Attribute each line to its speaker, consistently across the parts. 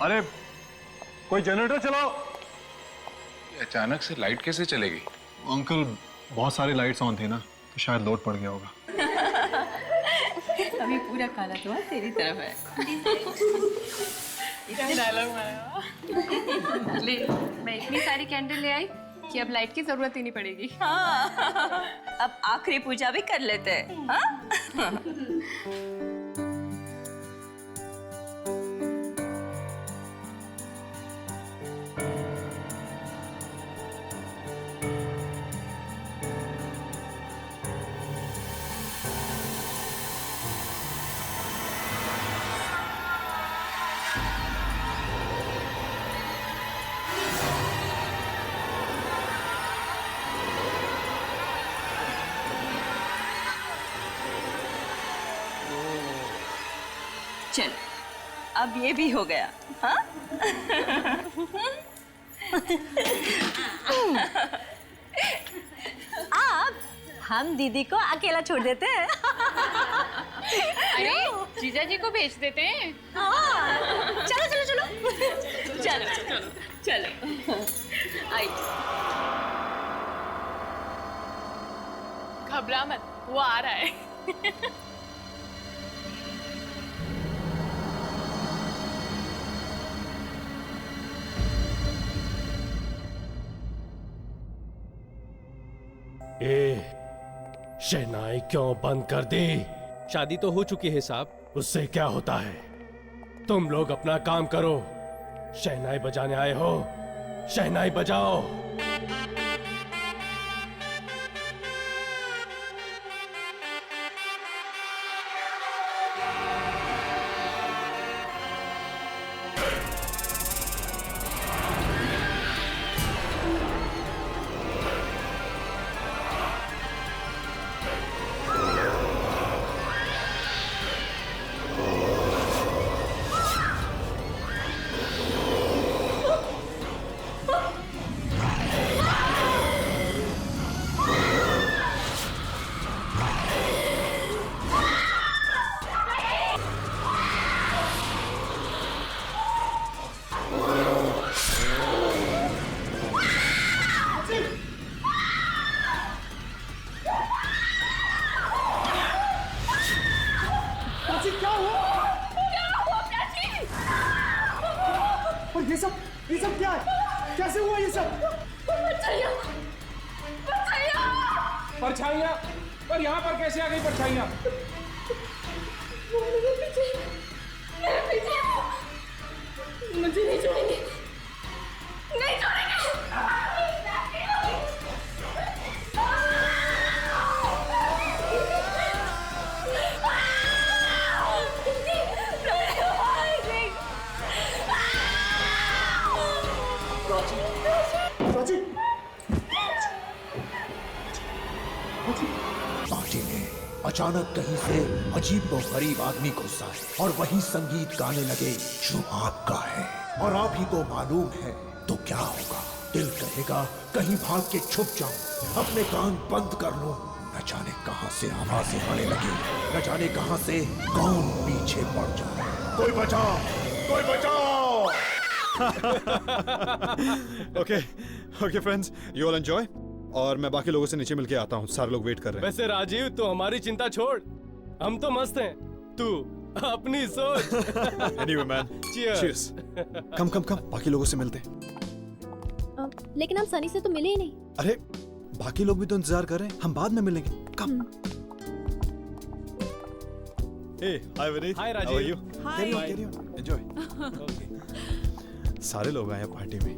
Speaker 1: अरे कोई जनरेटर चलाओ।
Speaker 2: अचानक से लाइट कैसे चलेगी?
Speaker 1: अंकल बहुत सारी लाइट्स ऑन थी ना, तो शायद लोड पड़ गया होगा।
Speaker 3: अभी पूरा काला तो तेरी तरफ है। डायलॉग मारा।
Speaker 4: ले, मैं इतनी सारी कैंडल ले आई कि अब लाइट की जरूरत ही नहीं पड़ेगी।
Speaker 3: हाँ, अब आखिरी पूजा भी कर लेते हैं। हाँ? चल, अब ये भी हो गया। हाँ? अब हम दीदी को अकेला छोड़ देते हैं।
Speaker 4: अरे जीजा जी को भेज देते हैं।
Speaker 3: हाँ, चलो चलो चलो चलो चलो चलो। आई
Speaker 4: घबरा मत, वो आ रहा है।
Speaker 5: शहनाई क्यों बंद कर दी?
Speaker 6: शादी तो हो चुकी है साहब।
Speaker 5: उससे क्या होता है? तुम लोग अपना काम करो। शहनाई बजाने आए हो, शहनाई बजाओ।
Speaker 7: ये सब क्या है? कैसे हुआ ये सब?
Speaker 2: परछाइयाँ, पर यहाँ पर कैसे आ गई परछाइयाँ?
Speaker 4: मुझे नहीं छोड़ेंगे, नहीं छोड़ेंगे।
Speaker 8: पार्टी में अचानक कहीं से अजीब व गरीब आदमी घुसा है और वही संगीत गाने लगे जो आपका है और आप ही को मालूम है। तो क्या होगा? दिल कहेगा कहीं भाग के छुप जाऊं, अपने कान बंद कर लूं। न जाने कहां से आवाजें आने लगी, न जाने कहां से कौन पीछे पड़ जाए। कोई बचाओ, कोई बचाओ।
Speaker 1: Okay friends, you all enjoy और मैं बाकी लोगों से नीचे मिलके आता हूँ। सारे लोग वेट कर रहे हैं।
Speaker 6: वैसे राजीव, तो हमारी चिंता छोड़, हम तो मस्त हैं, तू अपनी सोच।
Speaker 1: Anyway man, cheers. कम बाकी लोगों से मिलते हैं।
Speaker 9: लेकिन हम सनी से तो मिले ही नहीं।
Speaker 1: अरे बाकी लोग भी तो इंतजार कर रहे हैं, हम बाद में मिलेंगे। Come. Hey hi Vineet,
Speaker 6: hi Rajeev.
Speaker 1: How are you? Carry on enjoy. सारे लोग आए हैं पार्टी में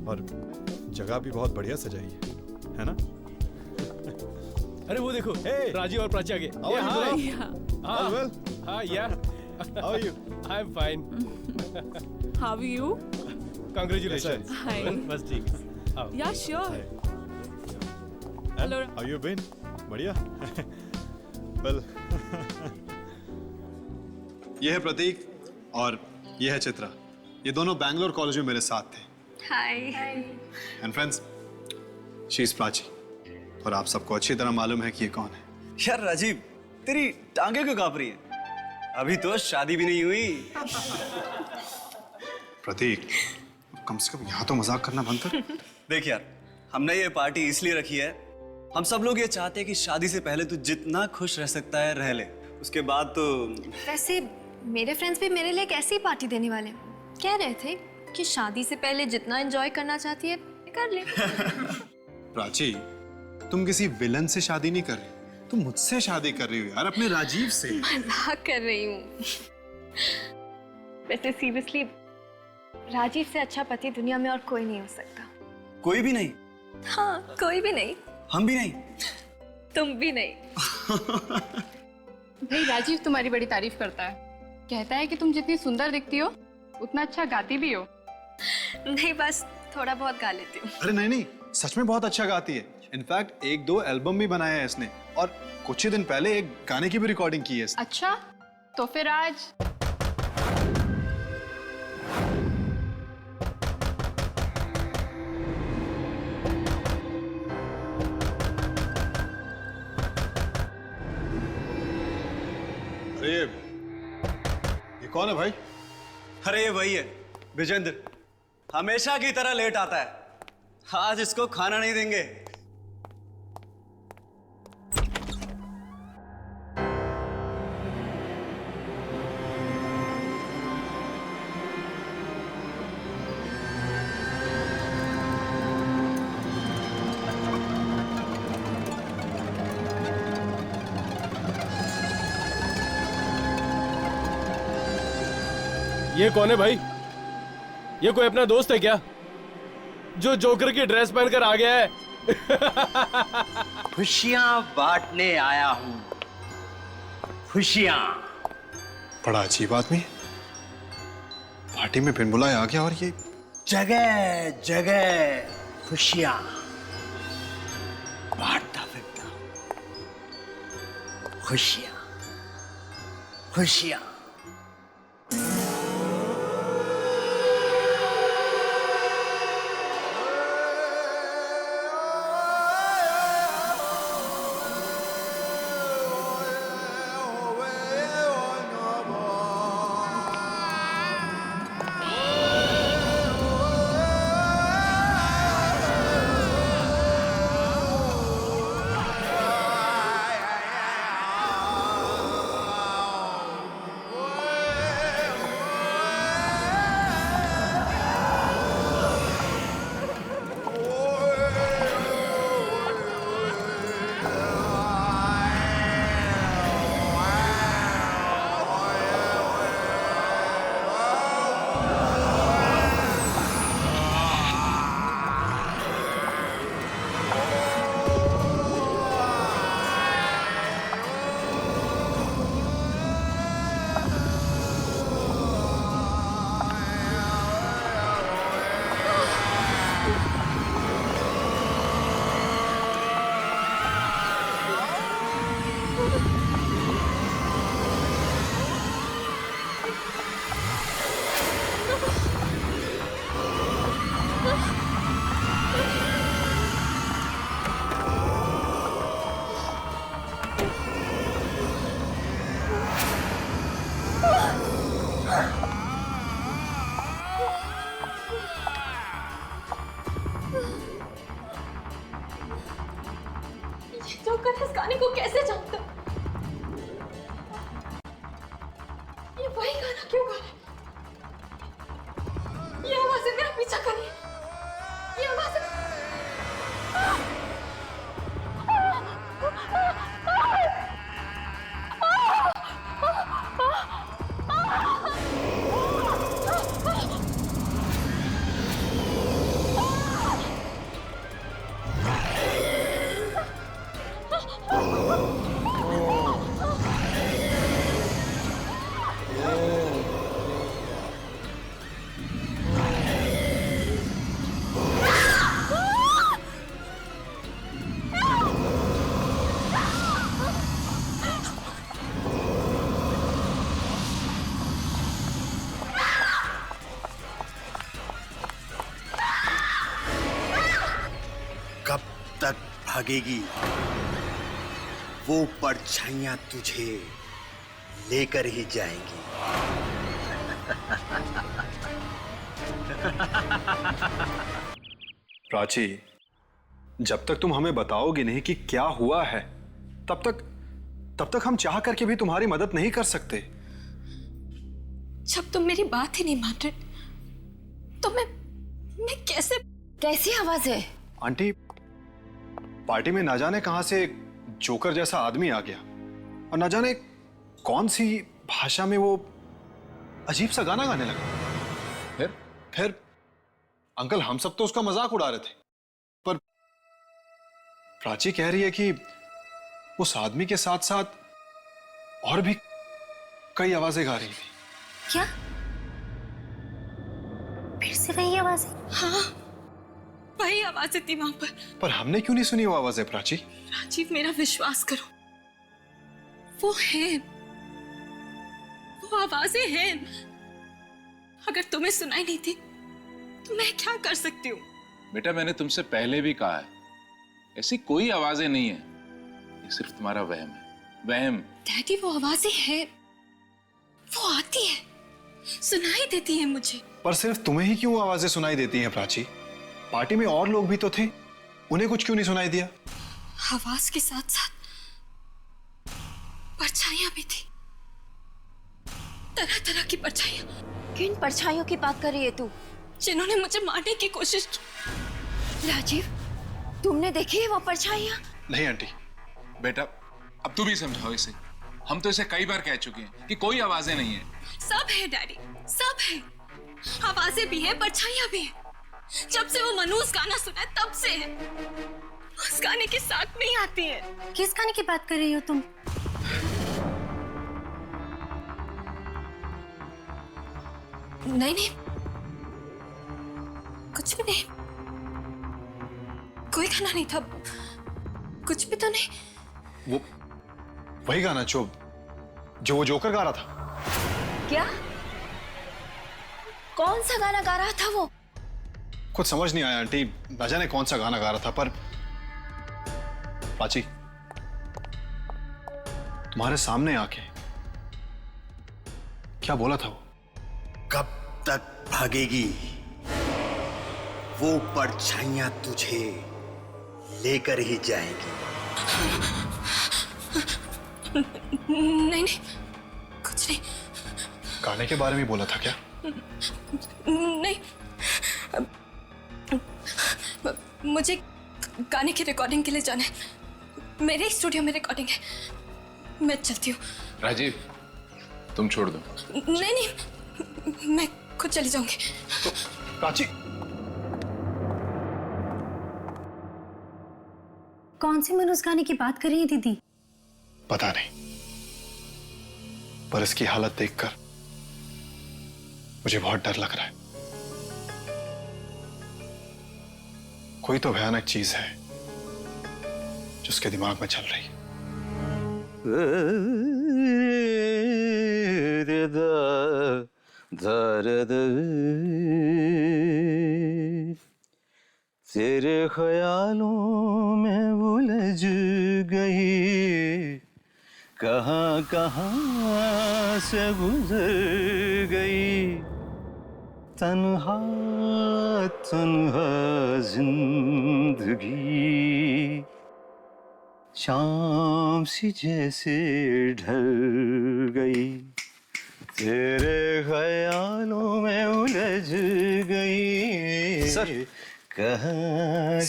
Speaker 1: और जगह भी बहुत बढ़िया सजाई है ना?
Speaker 6: अरे वो देखो, राजीव और प्राची आगे।
Speaker 1: How are you, bro?
Speaker 6: हाँ,
Speaker 1: well?
Speaker 6: हाँ, yeah.
Speaker 1: How are you?
Speaker 6: I'm fine.
Speaker 10: How are you?
Speaker 6: Congratulations.
Speaker 10: Hi.
Speaker 6: बस ठीक है। आओ।
Speaker 10: Yeah, sure.
Speaker 1: Hello. How you been? बढ़िया। Well.
Speaker 11: ये है प्रतीक और ये है चित्रा। ये दोनों बैंगलोर कॉलेज में मेरे साथ थे।
Speaker 4: Hi.
Speaker 11: And friends, she is Prachi और आप सबको अच्छी तरह मालूम है कि ये कौन है।
Speaker 12: यार राजीव, तेरी टांगे क्यों कांप रही है? अभी तो शादी भी नहीं हुई।
Speaker 11: प्रतीक, कम से कम यहाँ तो मजाक करना बंद कर।
Speaker 12: देख यार, हमने ये पार्टी इसलिए रखी है, हम सब लोग ये चाहते हैं कि शादी से पहले तू जितना खुश रह सकता है रह ले, उसके बाद तो।
Speaker 9: वैसे मेरे फ्रेंड्स भी मेरे लिए एक ऐसी पार्टी देने वाले कह रहे थे कि शादी से पहले जितना एंजॉय करना चाहती है कर ले।
Speaker 11: प्राची, तुम किसी विलन से शादी नहीं कर रही, तुम मुझसे शादी कर रही हो यार, अपने राजीव से।
Speaker 9: मजाक कर रही हूँ। वैसे सीरियसली राजीव से अच्छा पति दुनिया में और कोई नहीं हो सकता।
Speaker 12: कोई भी नहीं?
Speaker 9: हाँ, कोई भी नहीं।
Speaker 12: हम भी नहीं?
Speaker 9: तुम भी नहीं।
Speaker 4: भाई राजीव तुम्हारी बड़ी तारीफ करता है, कहता है कि तुम जितनी सुंदर दिखती हो उतना अच्छा गाती भी हो।
Speaker 9: नहीं, बस थोड़ा बहुत गा लेती हूँ।
Speaker 11: अरे नहीं नहीं, सच में बहुत अच्छा गाती है। इनफैक्ट 1-2 एल्बम भी बनाया है इसने, और कुछ ही दिन पहले एक गाने की भी रिकॉर्डिंग की है इसने।
Speaker 4: अच्छा, तो फिर आज
Speaker 11: अरे ये कौन है भाई?
Speaker 12: अरे ये वही है विजेंद्र, हमेशा की तरह लेट आता है। आज इसको खाना नहीं देंगे।
Speaker 6: ये कौन है भाई? ये कोई अपना दोस्त है क्या जो जोकर की ड्रेस पहनकर आ गया है?
Speaker 13: खुशियां बांटने आया हूं, खुशियां।
Speaker 11: बड़ा अजीब आदमी, पार्टी में बिन बुलाए आ गया और ये
Speaker 13: जगह जगह खुशियां बांटता फिरता। खुशियां खुशियां।
Speaker 9: जोकर इस गाने को कैसे जानता? ये वही गाना क्यों गा रहा है? ये आवाज़ें मेरा पीछा कर रही है। ये आवाज़ें
Speaker 13: भागेगी वो परछाइयां तुझे लेकर ही जाएंगी।
Speaker 11: प्राची, जब तक तुम हमें बताओगी नहीं कि क्या हुआ है, तब तक हम चाह करके भी तुम्हारी मदद नहीं कर सकते।
Speaker 9: जब तुम मेरी बात ही नहीं मान रहे तो मैं कैसे?
Speaker 3: कैसी आवाज है?
Speaker 11: आंटी, पार्टी में ना जाने कहां से एक जोकर जैसा आदमी आ गया और ना जाने कौन सी भाषा में वो अजीब सा गाना गाने लगा। फिर अंकल, हम सब तो उसका मजाक उड़ा रहे थे, पर प्राची कह रही है कि उस आदमी के साथ साथ और भी कई आवाजें गा रही थी।
Speaker 9: क्या? फिर से वही आवाज? हाँ, वही आवाजें थी वहां पर
Speaker 11: हमने क्यों नहीं सुनी वो आवाजें प्राची?
Speaker 9: राजीव, मेरा विश्वास करो, वो है, वो आवाजें हैं। अगर तुम्हें सुनाई नहीं थी तो मैं क्या कर सकती हूँ?
Speaker 2: बेटा, मैंने तुमसे पहले भी कहा है, ऐसी कोई आवाजें नहीं है, ये सिर्फ तुम्हारा वहम है, वहम।
Speaker 9: डैडी, वो आवाजें हैं, वो आती है, सुनाई देती है मुझे।
Speaker 11: पर सिर्फ तुम्हें ही क्यों आवाजें सुनाई देती हैं प्राची? पार्टी में और लोग भी तो थे, उन्हें कुछ क्यों नहीं सुनाई दिया?
Speaker 9: आवाज के साथ साथ परछाइयां भी थी, तरह तरह की परछाइयां।
Speaker 3: किन परछाइयों की बात कर रही है तू?
Speaker 9: जिन्होंने मुझे मारने की कोशिश की।
Speaker 3: राजीव, तुमने देखी है वो परछाइयां?
Speaker 11: नहीं आंटी।
Speaker 2: बेटा, अब तू भी समझाओ इसे, हम तो इसे कई बार कह चुके हैं कि कोई आवाजें नहीं है।
Speaker 9: सब है डैडी, सब है, आवाजें भी है, परछाइयां भी है। जब से वो मनूस गाना सुना है तब से है। उस गाने के साथ में ही आती है। किस गाने की बात कर रही हो तुम? नहीं नहीं, कुछ भी नहीं, कोई गाना नहीं था, कुछ भी तो नहीं।
Speaker 11: वो वही गाना जो वो जोकर गा रहा था।
Speaker 3: क्या? कौन सा गाना गा रहा था वो?
Speaker 11: कुछ समझ नहीं आया आंटी, ना जाने कौन सा गाना गा रहा था, पर प्राची, तुम्हारे सामने आके क्या बोला था वो?
Speaker 13: कब तक भागेगी? वो परछाइयां तुझे लेकर ही जाएंगी।
Speaker 9: नहीं नहीं, कुछ नहीं।
Speaker 11: गाने के बारे में बोला था क्या?
Speaker 9: नहीं, मुझे गाने की रिकॉर्डिंग के लिए जाना है, मेरे स्टूडियो में रिकॉर्डिंग है, मैं चलती हूँ।
Speaker 2: राजीव, तुम छोड़ दो।
Speaker 9: नहीं नहीं, मैं खुद चली जाऊंगी।
Speaker 11: तो प्राची,
Speaker 9: कौन सी मनोज गाने की बात कर रही है दीदी?
Speaker 11: पता नहीं, पर इसकी हालत देखकर मुझे बहुत डर लग रहा है। कोई तो भयानक चीज है जो उसके दिमाग में चल रही है।
Speaker 14: तेरे ख्यालों में उलझ गई, कहाँ कहाँ से गुजर गई, तन्हा तन्हा जिंदगी, शाम सी जैसे ढल गई, तेरे ख्यालों में उलझ गई।
Speaker 12: सर,
Speaker 14: कहाँ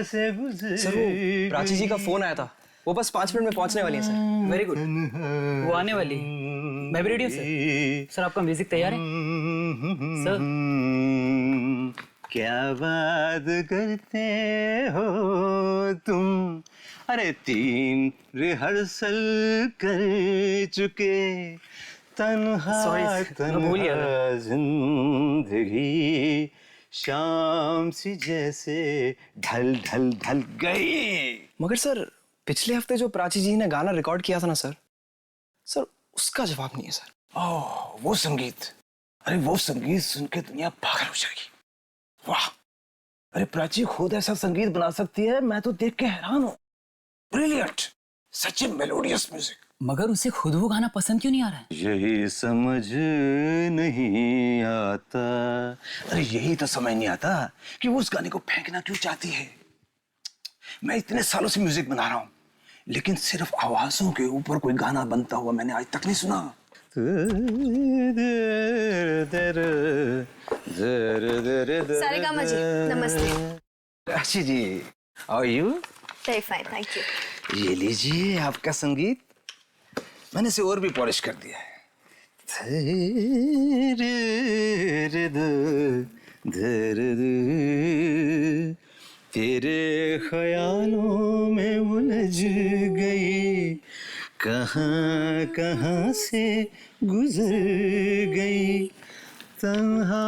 Speaker 14: से गुजर।
Speaker 12: सर, वो प्राची जी का फोन आया था, वो बस 5 मिनट में पहुंचने वाली है सर।
Speaker 15: वेरी गुड, वो आने वाली। मैं भी रेडी हूँ सर। सर, आपका म्यूजिक तैयार है सर?
Speaker 14: क्या बात करते हो तुम? अरे 3 रिहर्सल कर चुके, तन्हा तन्हा जिंदगी, शाम सी जैसे ढल ढल ढल गई।
Speaker 12: मगर सर, पिछले हफ्ते जो प्राची जी ने गाना रिकॉर्ड किया था ना सर, उसका जवाब नहीं है सर।
Speaker 14: ओह, वो संगीत, अरे वो संगीत सुन के दुनिया पागल हो जाएगी। वाह, अरे प्राची खुद ऐसा संगीत बना सकती है, मैं तो देख के हैरान हूं। ब्रिलियंट, सच में मेलोडियस म्यूजिक।
Speaker 15: मगर उसे खुद वो गाना पसंद क्यों नहीं आ रहा है?
Speaker 14: यही समझ नहीं आता। अरे यही तो समझ नहीं आता कि वो उस गाने को फेंकना क्यों चाहती है। मैं इतने सालों से म्यूजिक बना रहा हूं, लेकिन सिर्फ आवाजों के ऊपर कोई गाना बनता हुआ मैंने आज तक नहीं सुना।
Speaker 9: सारेगामा जी, नमस्ते।
Speaker 14: Rashi ji, how are you?
Speaker 9: Very fine, thank you.
Speaker 14: ये लीजिए आपका संगीत। मैंने इसे और भी पॉलिश कर दिया है। तेरे ख्यालों में उलझ गई, कहाँ कहाँ से गुजर गई तन्हा।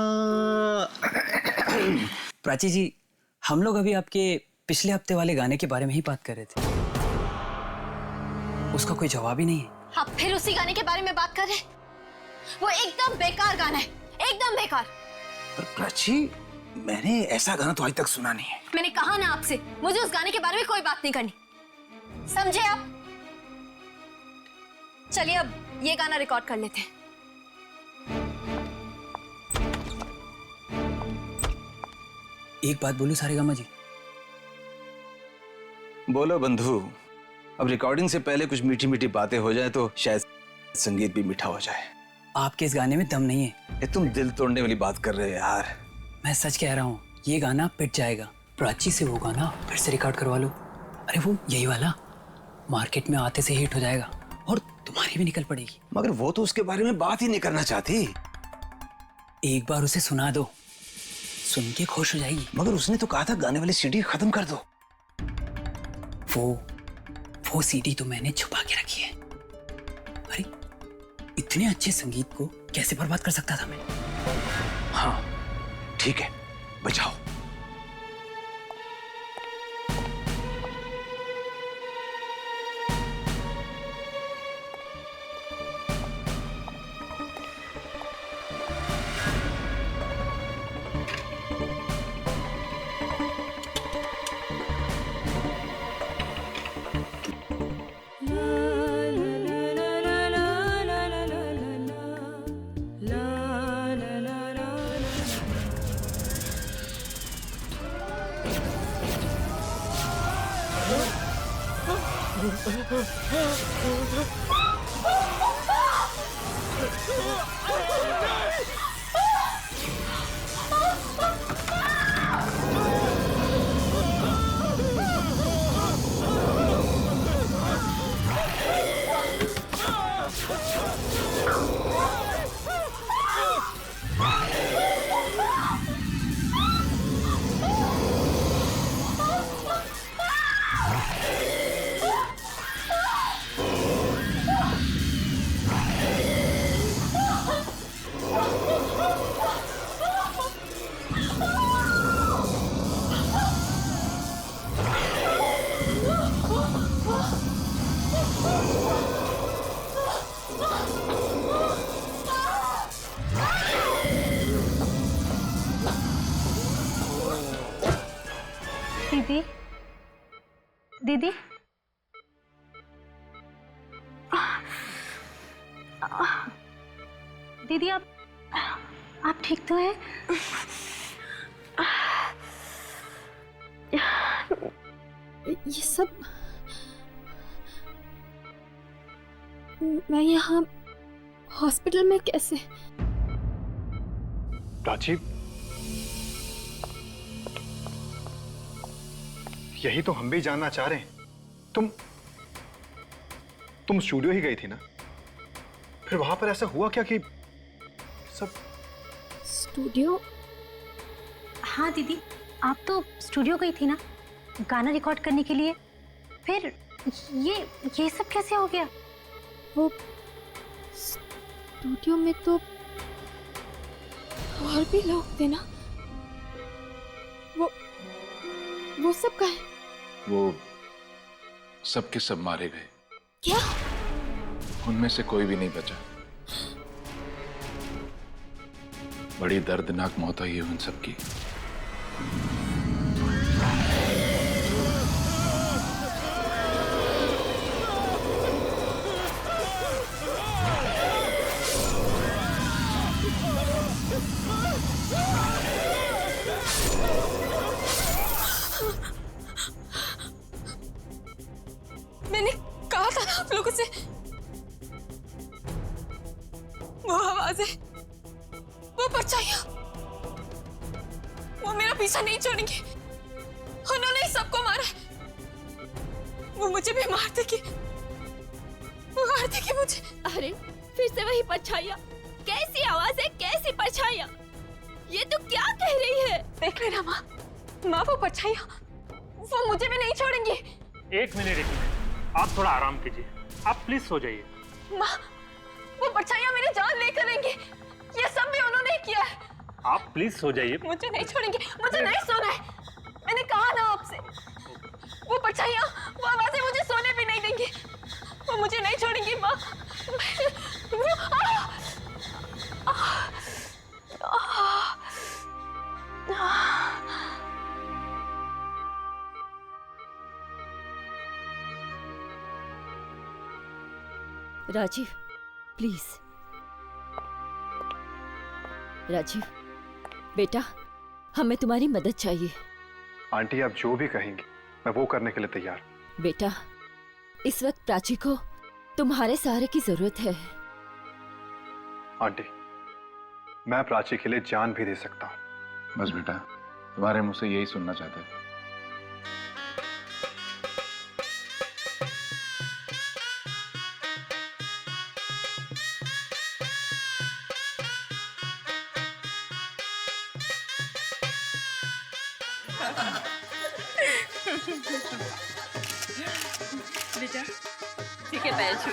Speaker 15: प्राची जी, हम लोग अभी आपके पिछले हफ्ते वाले गाने के बारे में ही बात कर रहे थे। उसका कोई जवाब ही नहीं है।
Speaker 9: आप फिर उसी गाने के बारे में बात कर रहे हैं? वो एकदम बेकार गाना है, एकदम बेकार।
Speaker 14: पर प्राची, मैंने ऐसा गाना तो आज तक सुना नहीं है।
Speaker 9: मैंने कहा ना आपसे, मुझे उस गाने के बारे में कोई बात नहीं करनी, समझे आप? चलिए अब ये गाना रिकॉर्ड कर लेते हैं।
Speaker 15: एक बात बोलूं सारेगामा जी?
Speaker 14: बोलो बंधु। अब रिकॉर्डिंग से पहले कुछ मीठी मीठी बातें हो जाए तो शायद संगीत भी मीठा हो जाए।
Speaker 15: आपके इस गाने में दम नहीं है।
Speaker 14: ये तुम दिल तोड़ने वाली बात कर रहे हो यार।
Speaker 15: मैं सच कह रहा हूँ, ये गाना पिट जाएगा। प्राची से वो गाना फिर से रिकॉर्ड करवा लो। अरे वो यही वाला मार्केट में आते से हिट हो जाएगा और तुम्हारी भी निकल पड़ेगी।
Speaker 14: मगर वो तो उसके बारे में बात ही नहीं करना चाहती।
Speaker 15: एक बार उसे सुना दो, सुन के खुश हो जाएगी।
Speaker 14: मगर उसने तो कहा था गाने वाली सीडी खत्म कर दो।
Speaker 15: वो सीडी तो मैंने छुपा के रखी है। अरे इतने अच्छे संगीत को कैसे बर्बाद कर सकता था मैं?
Speaker 14: हाँ ठीक है, बचाओ।
Speaker 9: दीदी, दीदी, दीदी आप ठीक तो हैं? ये सब मैं यहाँ हॉस्पिटल में कैसे?
Speaker 11: प्राची, यही तो हम भी जानना चाह रहे हैं। तुम स्टूडियो ही गई थी ना? फिर वहां पर ऐसा हुआ क्या कि सब?
Speaker 9: स्टूडियो? हाँ दीदी, आप तो स्टूडियो गई थी ना गाना रिकॉर्ड करने के लिए। फिर ये सब कैसे हो गया? वो स्टूडियो में तो और भी लोग थे ना, वो सब कहाँ हैं?
Speaker 2: वो सब के सब मारे गए।
Speaker 9: क्या?
Speaker 2: उनमें से कोई भी नहीं बचा। बड़ी दर्दनाक मौत हुई है उन सब की।
Speaker 9: वो आवाजें, वो परछाइयां, वो मेरा पीछा नहीं छोड़ेंगे। उन्होंने ही सबको मारा है। वो मुझे भी मार देगी, वो मार देगी मुझे।
Speaker 3: अरे फिर से वही परछाइयां, कैसी आवाजें, कैसी परछाइयां, ये तू क्या कह रही है?
Speaker 9: देख लेना माँ, माँ वो परछाइयां, वो मुझे भी नहीं छोड़ेंगी।
Speaker 16: एक मिनट, आप थोड़ा आराम कीजिए, आप प्लीज सो जाइए।
Speaker 9: माँ वो परछाइयां मेरी जान लेकर रहेंगी, ये सब भी उन्होंने ही किया है।
Speaker 16: आप प्लीज सो जाइए।
Speaker 9: मुझे नहीं छोड़ेंगे, मुझे नहीं सोना है, मैंने कहा ना आपसे। वो परछाइयां, वो आवाजें मुझे सोने भी नहीं देंगी, वो मुझे नहीं छोड़ेंगी माँ।
Speaker 3: राजीव प्लीज, राजीव बेटा, हमें तुम्हारी मदद चाहिए।
Speaker 11: आंटी आप जो भी कहेंगी मैं वो करने के लिए तैयार।
Speaker 3: बेटा, इस वक्त प्राची को तुम्हारे सहारे की जरूरत है।
Speaker 11: आंटी मैं प्राची के लिए जान भी दे सकता हूँ।
Speaker 2: बस बेटा, तुम्हारे मुंह से यही सुनना चाहते थे।
Speaker 3: बेटा ठीक है, पैर छू।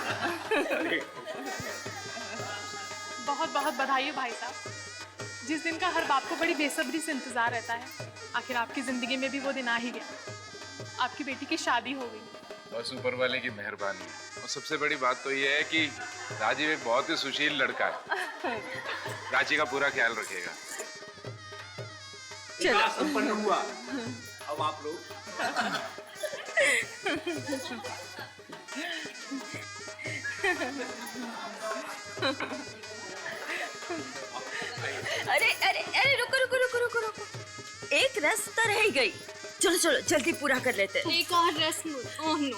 Speaker 10: बहुत बहुत बधाई हो भाई साहब, जिस दिन का हर बाप को बड़ी बेसब्री से इंतजार रहता है। आखिर आपकी जिंदगी में भी वो दिन आ ही गया, आपकी बेटी की शादी हो गई।
Speaker 2: बस ऊपर वाले की मेहरबानी है। और सबसे बड़ी बात तो ये है कि राजीव एक बहुत ही सुशील लड़का है, प्राची का पूरा ख्याल रखेगा।
Speaker 14: चलो संपन्न हुआ, अब आप लोग।
Speaker 3: अरे अरे अरे रुको रुको रुको रुको रुको, एक रस्म तो रह गई। चलो चलो जल्दी पूरा कर लेते हैं।
Speaker 9: एक और रस्म। Oh no,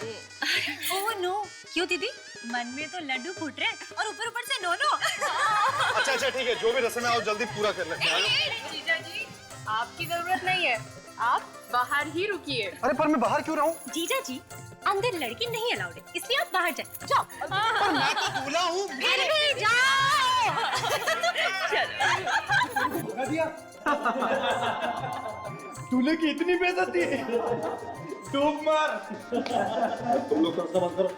Speaker 9: oh no. क्यों दीदी, मन में तो लड्डू फूट रहे और ऊपर ऊपर से नो नो।
Speaker 11: अच्छा अच्छा ठीक है, जो भी रस्म है आप जल्दी पूरा कर लेते हैं।
Speaker 4: जीजा जी, आपकी जरूरत नहीं है, आप बाहर ही रुकिए।
Speaker 11: अरे पर मैं बाहर क्यों रहूं?
Speaker 9: जीजा जी, अंदर लड़की नहीं अलाउड है, इसलिए आप बाहर जाओ। जाओ।
Speaker 11: पर मैं तो दूल्हा हूँ।
Speaker 9: फिर भी जाओ।
Speaker 7: दूल्हे की इतनी बेइज्जती, डूब मार।
Speaker 14: तुम लोग समझ करो।